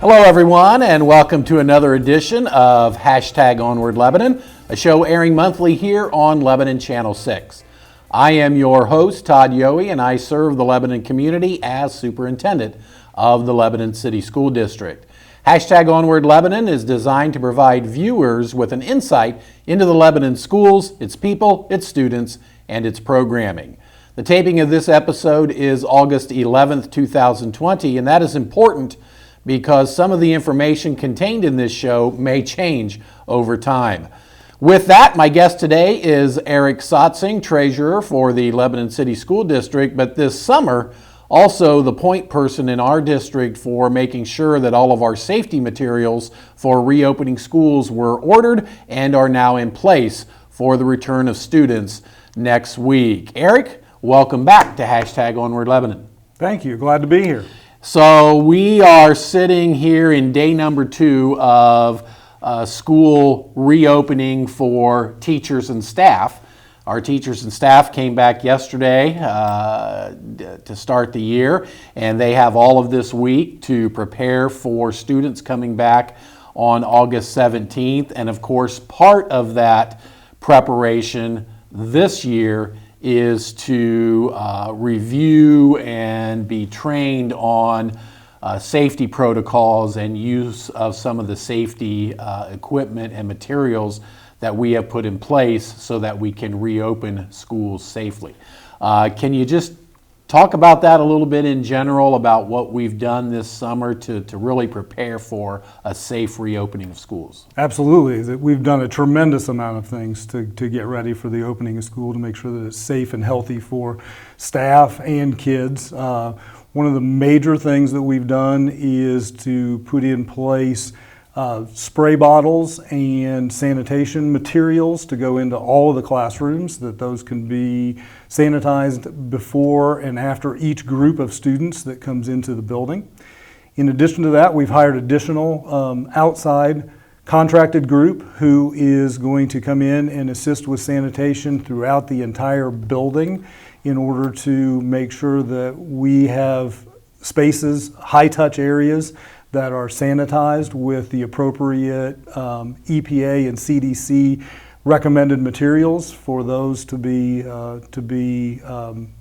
Hello everyone, and welcome to another edition of #Onward Lebanon, a show airing monthly here on Lebanon Channel 6. I am your host, Todd Yohey, and I serve the Lebanon community as Superintendent of the Lebanon City School District. #Onward Lebanon is designed to provide viewers with an insight into the Lebanon schools, its people, its students, and its programming. The taping of this episode is August 11th, 2020, and that is important because some of the information contained in this show may change over time. With that, my guest today is Eric Sotzing, Treasurer for the Lebanon City School District, but this summer, also the point person in our district for making sure that all of our safety materials for reopening schools were ordered and are now in place for the return of students next week. Eric, welcome back to #Onward Lebanon. Thank you. Glad to be here. So we are sitting here in day number 2 of school reopening for teachers and staff. Our teachers and staff came back yesterday to start the year, and they have all of this week to prepare for students coming back on August 17th. And of course, part of that preparation this year is to review and be trained on safety protocols and use of some of the safety equipment and materials that we have put in place so that we can reopen schools safely. Can you just talk about that a little bit in general, about what we've done this summer to really prepare for a safe reopening of schools? Absolutely. We've done a tremendous amount of things to get ready for the opening of school, to make sure that it's safe and healthy for staff and kids. One of the major things that we've done is to put in place spray bottles and sanitation materials to go into all of the classrooms, that those can be sanitized before and after each group of students that comes into the building. In addition to that, we've hired additional outside contracted group who is going to come in and assist with sanitation throughout the entire building in order to make sure that we have spaces, high-touch areas that are sanitized with the appropriate EPA and CDC recommended materials for those to be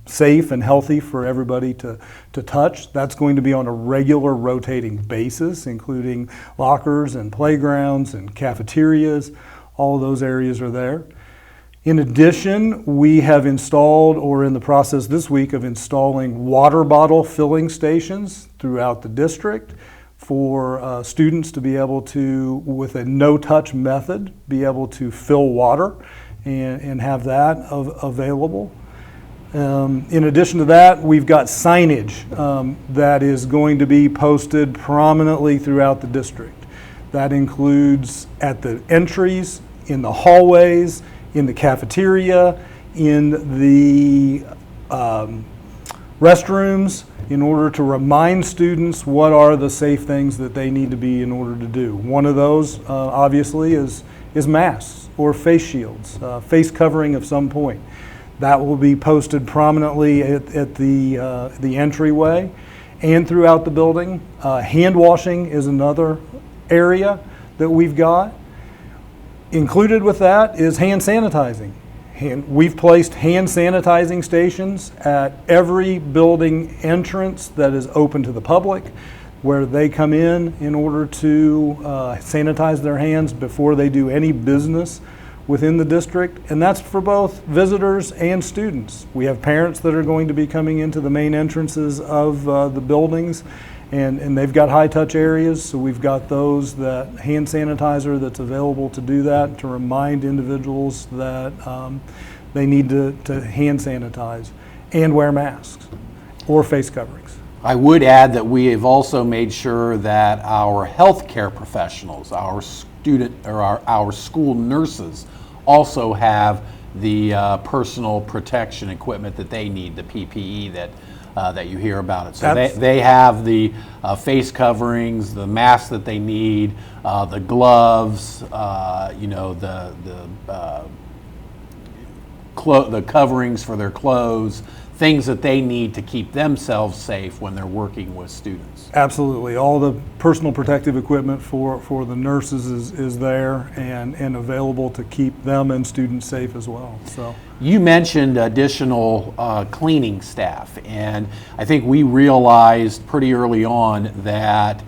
safe and healthy for everybody to touch. That's going to be on a regular rotating basis, including lockers and playgrounds and cafeterias. All of those areas are there. In addition, we have installed, or in the process this week of installing, water bottle filling stations throughout the district for students to be able to, with a no-touch method, be able to fill water and have that available. In addition to that, we've got signage that is going to be posted prominently throughout the district. That includes at the entries, in the hallways, in the cafeteria, in the restrooms, in order to remind students what are the safe things that they need to be in order to do. One of those, obviously, is masks or face shields, face covering of some point. That will be posted prominently at the entryway and throughout the building. Hand washing is another area that we've got. Included with that is hand sanitizing. We've placed hand sanitizing stations at every building entrance that is open to the public, where they come in order to sanitize their hands before they do any business within the district. And that's for both visitors and students. We have parents that are going to be coming into the main entrances of the buildings, and they've got high-touch areas, so we've got those, that hand sanitizer that's available to do that, to remind individuals that they need to hand sanitize and wear masks or face coverings. I would add that we have also made sure that our healthcare professionals, our school nurses, also have the personal protection equipment that they need, the PPE that you hear about it. So they have the face coverings, the masks that they need, the gloves, the coverings for their clothes, things that they need to keep themselves safe when they're working with students. Absolutely. All the personal protective equipment for the nurses is there and available to keep them and students safe as well. So you mentioned additional cleaning staff, and I think we realized pretty early on that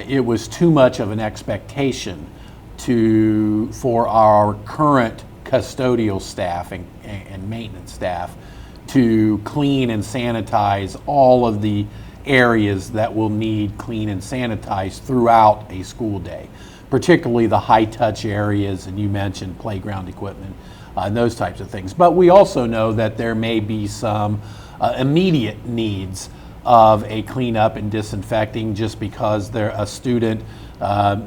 it was too much of an expectation for our current custodial staff and maintenance staff to clean and sanitize all of the areas that will need clean and sanitized throughout a school day, particularly the high-touch areas, and you mentioned playground equipment and those types of things. But we also know that there may be some immediate needs of a cleanup and disinfecting just because a student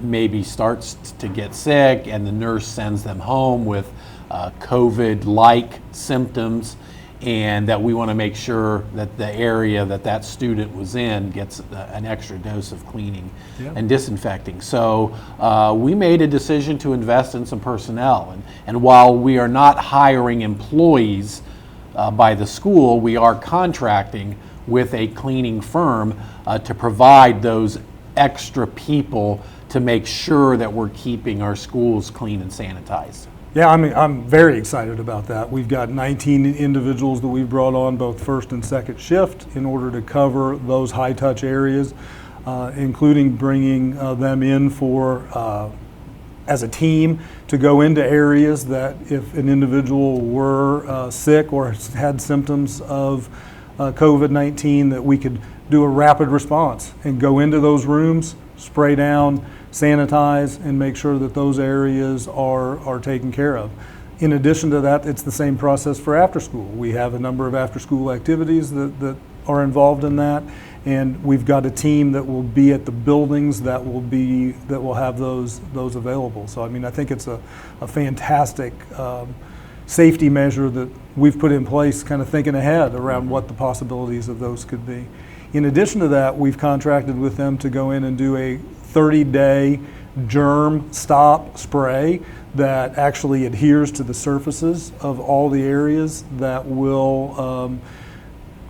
maybe starts to get sick and the nurse sends them home with COVID-like symptoms, and that we want to make sure that the area that student was in gets an extra dose of cleaning and disinfecting. So we made a decision to invest in some personnel, and while we are not hiring employees by the school, we are contracting with a cleaning firm to provide those extra people to make sure that we're keeping our schools clean and sanitized. yeah, I'm very excited about that. We've got 19 individuals that we've brought on both first and second shift in order to cover those high-touch areas, including bringing them in for as a team to go into areas that if an individual were sick or had symptoms of COVID-19, that we could do a rapid response and go into those rooms, spray down, sanitize, and make sure that those areas are taken care of. In addition to that, it's the same process for after school. We have a number of after school activities that are involved in that, and we've got a team that will be at the buildings that will have those available. So I mean, I think it's a fantastic safety measure that we've put in place, kind of thinking ahead around what the possibilities of those could be. In addition to that, we've contracted with them to go in and do a 30-day germ stop spray that actually adheres to the surfaces of all the areas that will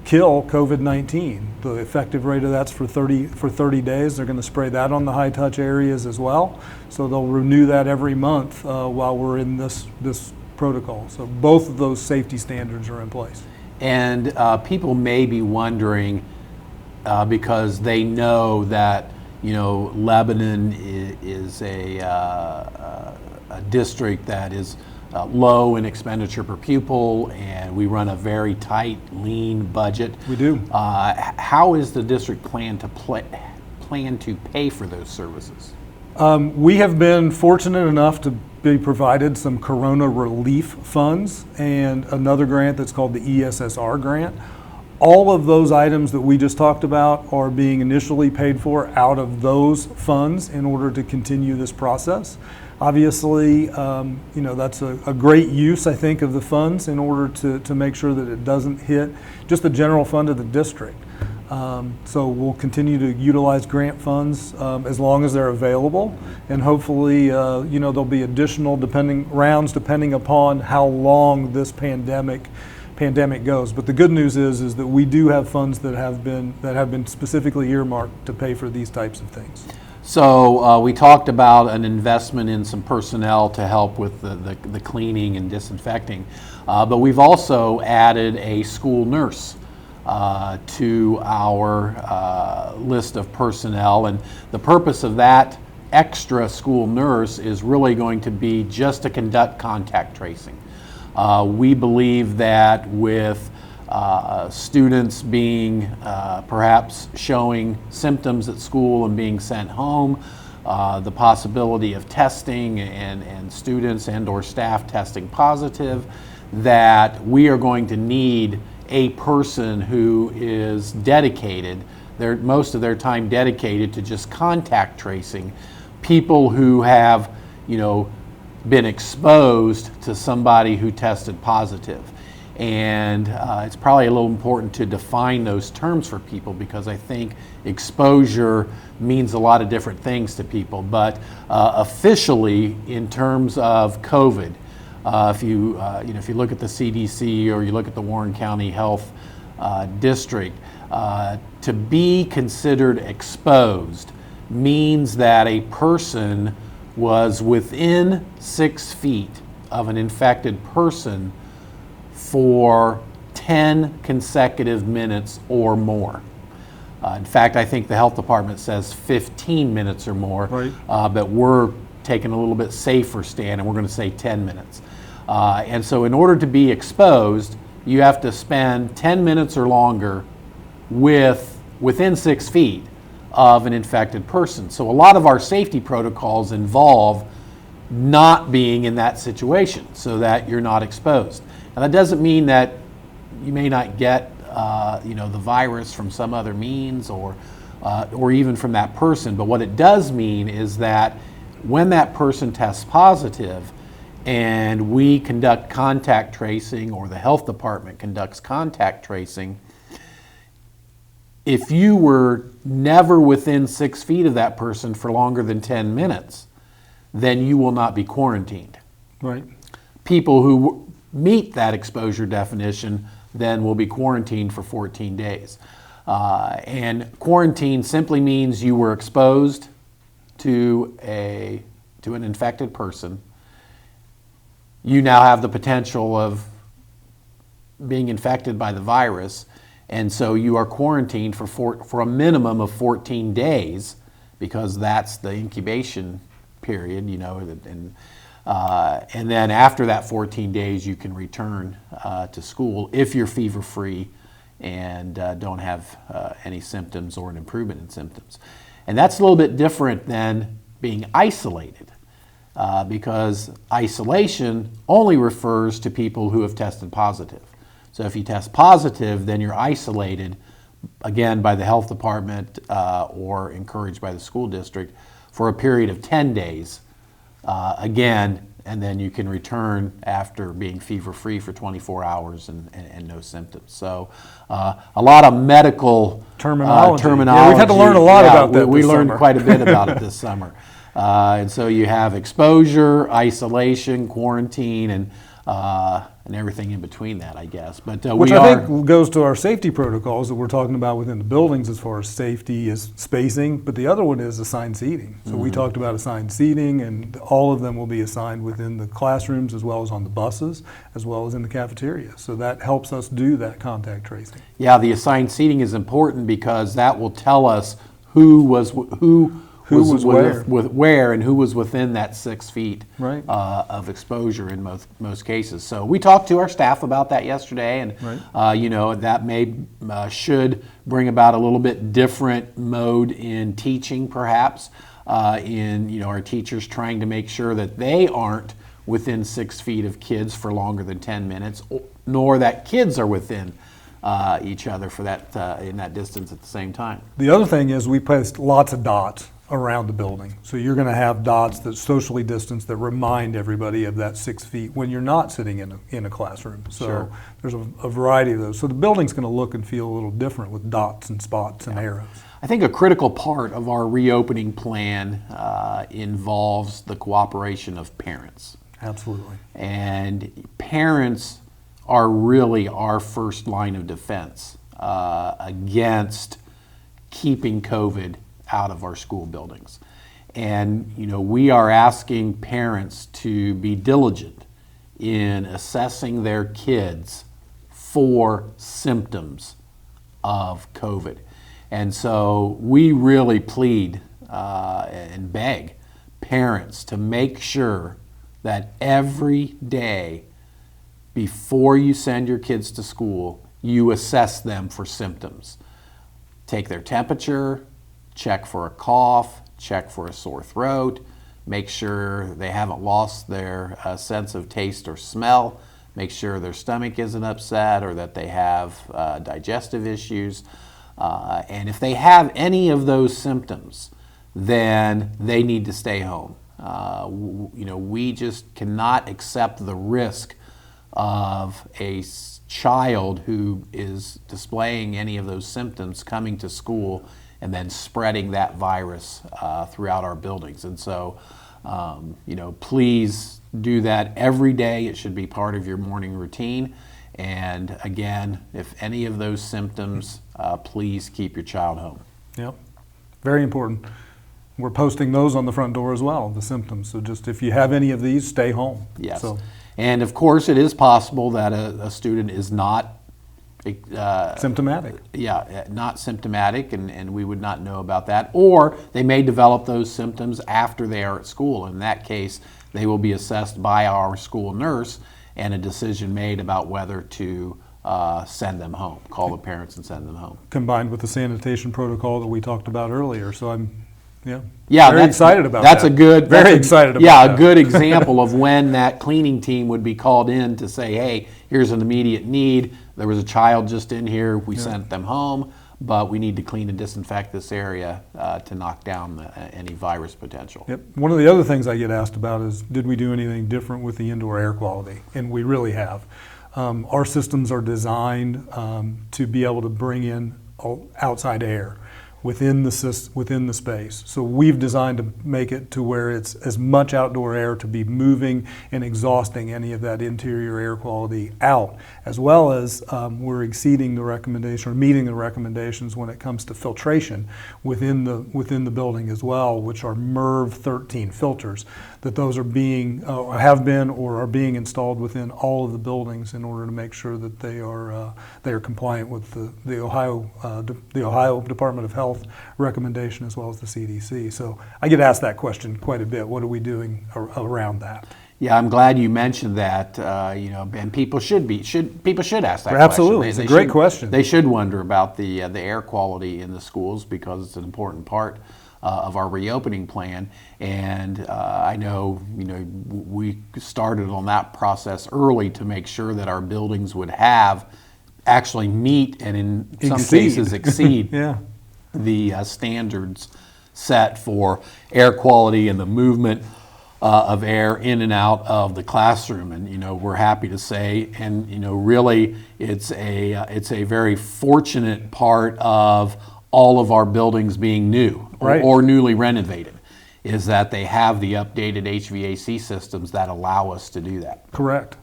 kill COVID-19. The effective rate of that's for 30 days. They're going to spray that on the high-touch areas as well. So they'll renew that every month while we're in this protocol. So both of those safety standards are in place. And people may be wondering, because they know that Lebanon is a district that is low in expenditure per pupil, and we run a very tight, lean budget. We do. How is the district plan to pay for those services? We have been fortunate enough to be provided some Corona relief funds and another grant that's called the ESSR grant. All of those items that we just talked about are being initially paid for out of those funds in order to continue this process. Obviously, that's a great use, I think, of the funds in order to make sure that it doesn't hit just the general fund of the district. So we'll continue to utilize grant funds as long as they're available, and hopefully, there'll be additional rounds depending upon how long this pandemic goes. But the good news is that we do have funds that have been specifically earmarked to pay for these types of things. So we talked about an investment in some personnel to help with the cleaning and disinfecting, but we've also added a school nurse to our list of personnel, and the purpose of that extra school nurse is really going to be just to conduct contact tracing. We believe that with students being perhaps showing symptoms at school and being sent home, the possibility of testing and students and or staff testing positive, that we are going to need a person who is dedicated, most of their time dedicated to just contact tracing people who have, been exposed to somebody who tested positive. And it's probably a little important to define those terms for people, because I think exposure means a lot of different things to people. But officially, in terms of COVID, If you look at the CDC or you look at the Warren County Health District, to be considered exposed means that a person was within 6 feet of an infected person for 10 consecutive minutes or more. In fact, I think the health department says 15 minutes or more, Right. But we're taking a little bit safer stand and we're going to say 10 minutes. And so in order to be exposed, you have to spend 10 minutes or longer within 6 feet of an infected person. So a lot of our safety protocols involve not being in that situation so that you're not exposed. And that doesn't mean that you may not get the virus from some other means or even from that person. But what it does mean is that when that person tests positive and we conduct contact tracing or the health department conducts contact tracing, if you were never within 6 feet of that person for longer than 10 minutes, then you will not be quarantined. Right. People who meet that exposure definition then will be quarantined for 14 days. And quarantine simply means you were exposed to an infected person. You now have the potential of being infected by the virus, and so you are quarantined for a minimum of 14 days because that's the incubation period, and then after that 14 days you can return to school if you're fever-free and don't have any symptoms or an improvement in symptoms. And that's a little bit different than being isolated because isolation only refers to people who have tested positive. So if you test positive, then you're isolated, again, by the health department or encouraged by the school district for a period of 10 days, again, and then you can return after being fever-free for 24 hours and no symptoms. So a lot of medical terminology. Yeah, we've had to learn a lot about that We this learned summer. quite a bit about it this summer. And so you have exposure, isolation, quarantine, and everything in between that, I guess. But Which I think goes to our safety protocols that we're talking about within the buildings as far as safety is spacing, but the other one is assigned seating. So we talked about assigned seating, and all of them will be assigned within the classrooms as well as on the buses, as well as in the cafeteria. So that helps us do that contact tracing. Yeah, the assigned seating is important because that will tell us who was where and who was within that 6 feet Right. of exposure in most cases. So we talked to our staff about that yesterday, and Right. that should bring about a little bit different mode in teaching, perhaps, in our teachers trying to make sure that they aren't within 6 feet of kids for longer than 10 minutes, nor that kids are within each other for that in that distance at the same time. The other thing is we placed lots of dots around the building. So you're going to have dots that socially distance that remind everybody of that 6 feet when you're not sitting in a classroom. So Sure. there's a variety of those. So the building's going to look and feel a little different with dots and spots and arrows. I think a critical part of our reopening plan involves the cooperation of parents. Absolutely. And parents are really our first line of defense against keeping COVID out of our school buildings. And we are asking parents to be diligent in assessing their kids for symptoms of COVID. And so we really plead and beg parents to make sure that every day before you send your kids to school, you assess them for symptoms. Take their temperature, check for a cough, check for a sore throat, make sure they haven't lost their sense of taste or smell, make sure their stomach isn't upset or that they have digestive issues. And if they have any of those symptoms, then they need to stay home. We just cannot accept the risk of a child who is displaying any of those symptoms coming to school and then spreading that virus throughout our buildings. And so, please do that every day. It should be part of your morning routine. And again, if any of those symptoms, please keep your child home. Yep, very important. We're posting those on the front door as well, the symptoms. So just if you have any of these, stay home. Yes. So, and of course, it is possible that a student is not symptomatic. Yeah, not symptomatic, and we would not know about that. Or they may develop those symptoms after they are at school. In that case, they will be assessed by our school nurse and a decision made about whether to send them home, call the parents and send them home. Combined with the sanitation protocol that we talked about earlier. So I'm very excited about that. Very excited about that. Yeah, a good example of when that cleaning team would be called in to say, hey, here's an immediate need. There was a child just in here. We sent them home, but we need to clean and disinfect this area to knock down any virus potential. Yep. One of the other things I get asked about is, did we do anything different with the indoor air quality? And we really have. Our systems are designed to be able to bring in outside air within the space. So we've designed to make it to where it's as much outdoor air to be moving and exhausting any of that interior air quality out, as well as we're exceeding the recommendation or meeting the recommendations when it comes to filtration within the building as well, which are MERV 13 filters. That those are have been or are being installed within all of the buildings in order to make sure that they are compliant with the Ohio Department of Health recommendation as well as the CDC. So I get asked that question quite a bit. What are we doing around that? Yeah, I'm glad you mentioned that. And people should ask that Absolutely. question. It's a great question. They should wonder about the air quality in the schools because it's an important part of our reopening plan. And I know, we started on that process early to make sure that our buildings would actually meet and in some cases exceed the standards set for air quality and the movement of air in and out of the classroom. And we're happy to say, and really it's a very fortunate part of all of our buildings being new or newly renovated, is that they have the updated HVAC systems that allow us to do that. Correct.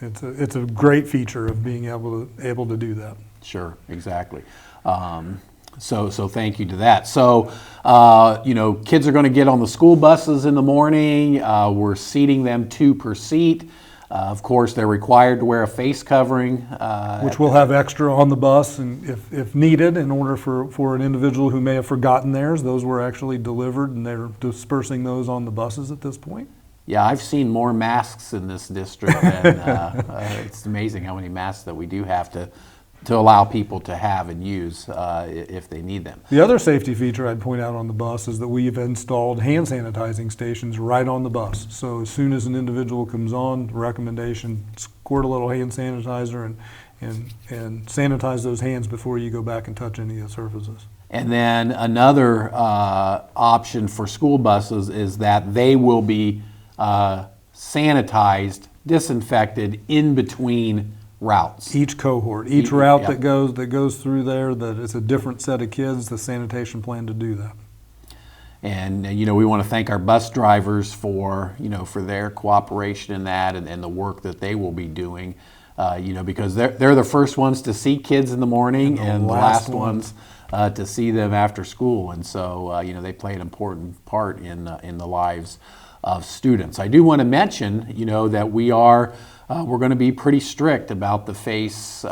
It's a great feature of being able to do that. Sure, exactly. So thank you to that. So, kids are going to get on the school buses in the morning. We're seating them 2 per seat. Of course, they're required to wear a face covering. Which we'll have extra on the bus, and if needed, in order for an individual who may have forgotten theirs, those were actually delivered, and they're dispersing those on the buses at this point. Yeah, I've seen more masks in this district than it's amazing how many masks that we do have to allow people to have and use if they need them. The other safety feature I'd point out on the bus is that we've installed hand sanitizing stations right on the bus. So as soon as an individual comes on, recommendation, squirt a little hand sanitizer and sanitize those hands before you go back and touch any of the surfaces. And then another option for school buses is that they will be sanitized, disinfected in between routes. Each cohort, each route that goes through there, that it's a different set of kids, the sanitation plan to do that. And we want to thank our bus drivers for their cooperation in that and the work that they will be doing. Because they're the first ones to see kids in the morning and the last ones to see them after school. And so they play an important part in the lives of students. I do want to mention that we're going to be pretty strict about the face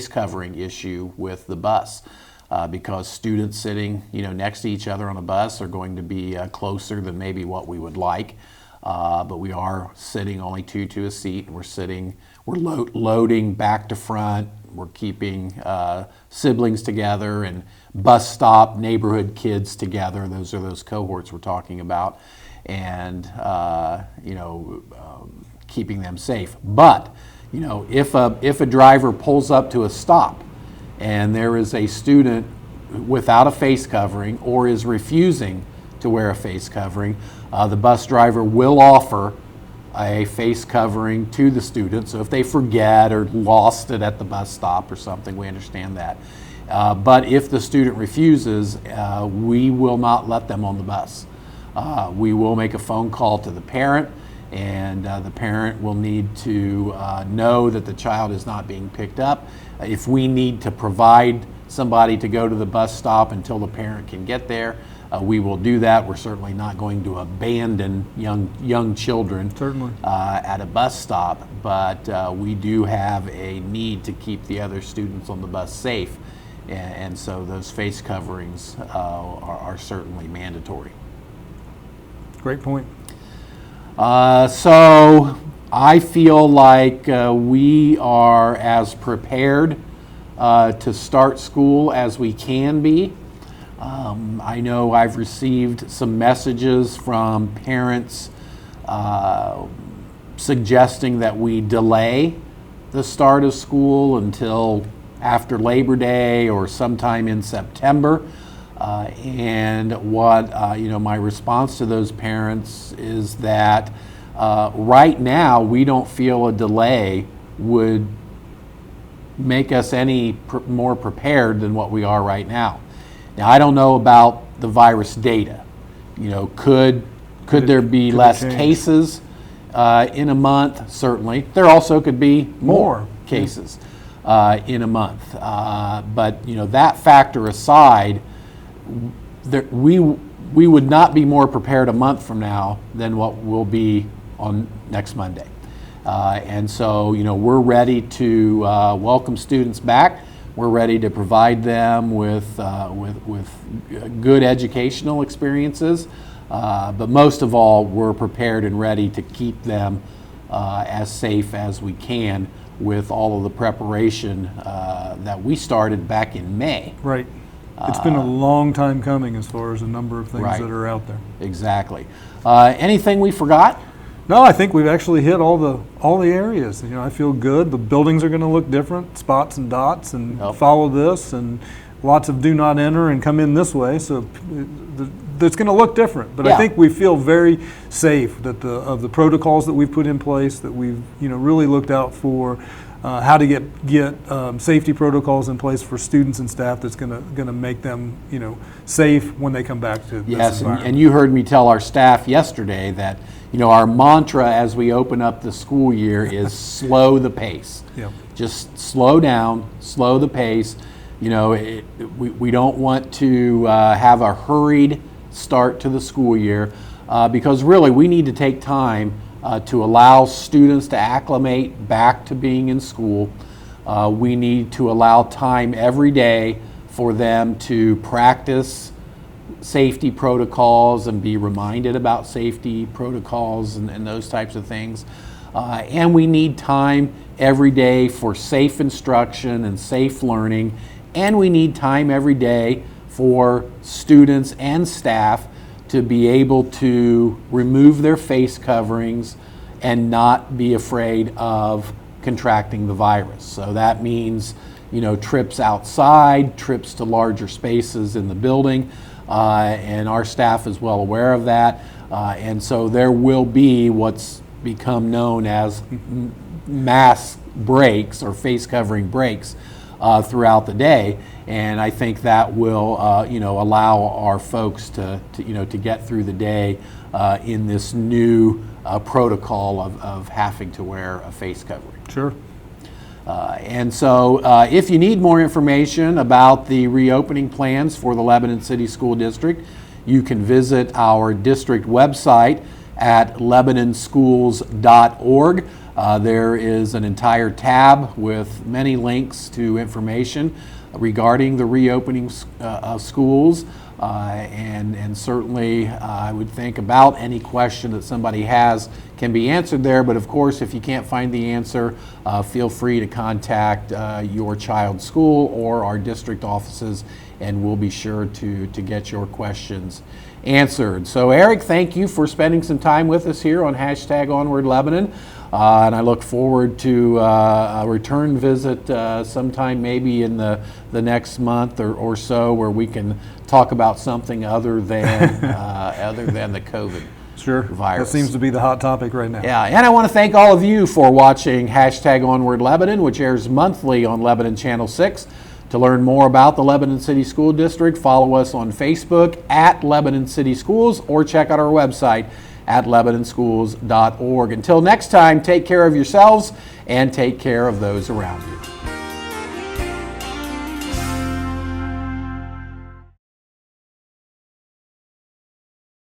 covering issue with the bus because students sitting next to each other on a bus are going to be closer than maybe what we would like. But we are sitting only 2 to a seat, and we're loading back to front. We're keeping siblings together and bus stop neighborhood kids together. Those are those cohorts we're talking about, and keeping them safe. But if a driver pulls up to a stop and there is a student without a face covering or is refusing to wear a face covering, the bus driver will offer a face covering to the student. So if they forget or lost it at the bus stop or something, we understand that. But if the student refuses, we will not let them on the bus. We will make a phone call to the parent and the parent will need to know that the child is not being picked up. If we need to provide somebody to go to the bus stop until the parent can get there, we will do that. We're certainly not going to abandon young children Certainly. At a bus stop, but we do have a need to keep the other students on the bus safe, and so those face coverings are certainly mandatory. Great point. So I feel like we are as prepared to start school as we can be. I know I've received some messages from parents suggesting that we delay the start of school until after Labor Day or sometime in September. And what my response to those parents is that right now we don't feel a delay would make us any more prepared than what we are right now. Now, I don't know about the virus data. Could there be less cases in a month? Certainly. There also could be more cases in a month. But that factor aside, we would not be more prepared a month from now than what we'll be on next Monday. And so, we're ready to welcome students back. We're ready to provide them with good educational experiences, but most of all, we're prepared and ready to keep them as safe as we can with all of the preparation that we started back in May. Right. It's been a long time coming as far as the number of things Right. that are out there. Exactly. Anything we forgot? No, I think we've actually hit all the areas. I feel good. The buildings are going to look different, spots and dots, and follow this, and lots of do not enter and come in this way. So it's going to look different. But I think we feel very safe that of the protocols that we've put in place, that we've really looked out for how to get safety protocols in place for students and staff. That's going to make them safe when they come back to this environment. And you heard me tell our staff yesterday that our mantra as we open up the school year is slow the pace. Yeah. Just slow down, slow the pace. We don't want to have a hurried start to the school year because really we need to take time to allow students to acclimate back to being in school. We need to allow time every day for them to practice safety protocols and be reminded about safety protocols and those types of things. And we need time every day for safe instruction and safe learning. And we need time every day for students and staff to be able to remove their face coverings and not be afraid of contracting the virus. So that means, trips outside, trips to larger spaces in the building. And our staff is well aware of that. And so there will be what's become known as mask breaks or face covering breaks throughout the day. And I think that will, allow our folks to get through the day in this new protocol of having to wear a face covering. Sure. And so if you need more information about the reopening plans for the Lebanon City School District, you can visit our district website at lebanonschools.org. There is an entire tab with many links to information regarding the reopening of schools. And certainly I would think about any question that somebody has can be answered there. But of course, if you can't find the answer, feel free to contact your child's school or our district offices, and we'll be sure to get your questions answered. So Eric, thank you for spending some time with us here on #OnwardLebanon. And I look forward to a return visit sometime maybe in the next month or so, where we can talk about something other than the COVID virus. That seems to be the hot topic right now. Yeah, and I want to thank all of you for watching #OnwardLebanon, which airs monthly on Lebanon Channel 6. To learn more about the Lebanon City School District, follow us on Facebook at Lebanon City Schools, or check out our website at LebanonSchools.org. Until next time, take care of yourselves and take care of those around you.